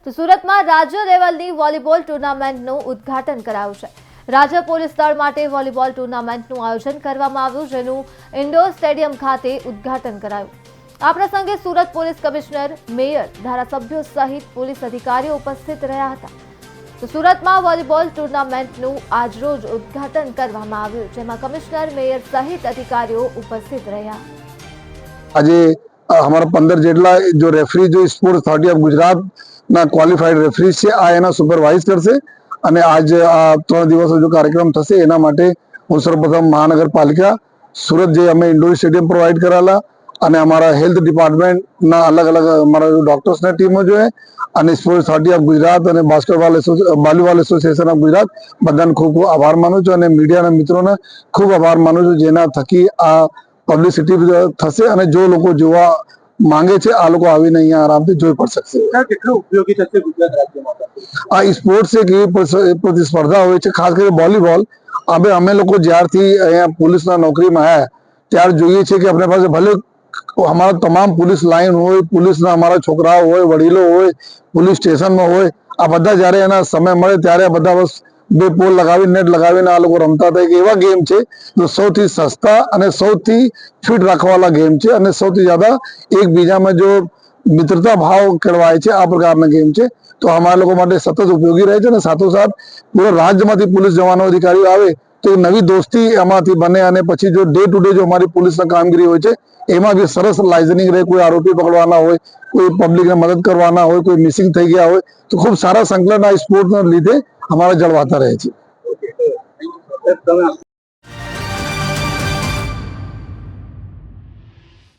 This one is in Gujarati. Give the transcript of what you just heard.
તો સુરતમાં રાજ્ય લેવલની વોલીબોલ ટુર્નામેન્ટનું ઉદ્ઘાટન કરાયું છે। રાજ્ય પોલીસ દળ માટે વોલીબોલ ટુર્નામેન્ટનું આયોજન કરવામાં આવ્યું, જેનું ઇન્ડોર સ્ટેડિયમ ખાતે ઉદ્ઘાટન કરાયું। આ પ્રસંગે સુરત પોલીસ કમિશનર, મેયર, ધારાસભ્યો સહિત પોલીસ અધિકારીઓ ઉપસ્થિત રહ્યા હતા। તો સુરતમાં વોલીબોલ ટુર્નામેન્ટનું આજરોજ ઉદ્ઘાટન કરવામાં આવ્યું, જેમાં કમિશનર, મેયર સહિત અધિકારીઓ ઉપસ્થિત રહ્યા। આજે हमारा 15 જેટલા जो રેફરી जो સ્પોર્ટ્સ ઓથોરિટી ઓફ ગુજરાતના ક્વોલિફાઈડ રેફરી છે આ એના સુપરવાઇઝ કરશે અને આજ આ 3 દિવસનો जो કાર્યક્રમ થશે એના માટે હું સર્વપ્રથમ મહાનગરપાલિકા સુરત જે અમે ઇન્ડોર સ્ટેડિયમ પ્રોવાઈડ કરાલા અને અમારા હેલ્થ ડિપાર્ટમેન્ટના અલગ અલગ અમારા ડોક્ટર્સના ટીમો જો અને સ્પોર્ટ્સ ઓથોરિટી ઓફ ગુજરાત અને વોલીબોલ એસોસિએશન ઓફ ગુજરાત બધાને ખૂબ ખૂબ આભાર માનું છું અને મીડિયાના મિત્રોને ખૂબ આભાર માનું છું, જેના થકી આ પબ્લિસિટી થશે અને જો લોકો જોવા માંગે છે આ લોકો આવીને અહીંયા આરામથી જોઈ પણ શકશે। કેટલું ઉપયોગી થશે ગુજરાત રાજ્યમાં? આ સ્પોર્ટ્સ એક એવી પ્રતિસ્પર્ધા હોય છે, ખાસ કરીને વોલીબોલ। હવે અમે લોકો જ્યારથી અહીંયા પોલીસના નોકરીમાં આવ્યા ત્યાર જોઈએ છે કે આપણી પાસે ભલે અમારા તમામ પોલીસ લાઈન હોય, પોલીસના અમારા છોકરાઓ હોય, વડીલો હોય, પોલીસ સ્ટેશનમાં હોય, આ બધા જ્યારે એના સમય મળે ત્યારે આ બધા બસ બે પોલ લગાવી નેટ લગાવીને આ લોકો રમતા હતા। એક એવા ગેમ છે जो સૌથી સસ્તા અને સૌથી ફિટ રાખવાવાળા ગેમ છે અને સૌથી જ્યાદા એકબીજામાં જો મિત્રતા ભાવ કેળવાય છે આ પ્રકારના ગેમ છે। તો અમારા લોકો માટે સતત ઉપયોગી રહે છે અને સાથોસાથ પૂરા રાજ્યમાંથી પોલીસ જવાનો અધિકારીઓ આવે તો નવી દોસ્તી એમાંથી બને અને પછી જો ડે ટુ ડે જો અમારી પોલીસના કામગીરી હોય છે એમાં બી સરસ લાઇઝનિંગ રહે। કોઈ આરોપી પકડવાના હોય, કોઈ પબ્લિકને મદદ કરવાના હોય, કોઈ મિસિંગ થઈ ગયા હોય તો ખૂબ સારા સંકલન આ સ્પોર્ટના લીધે हमारा जलवाता रहे।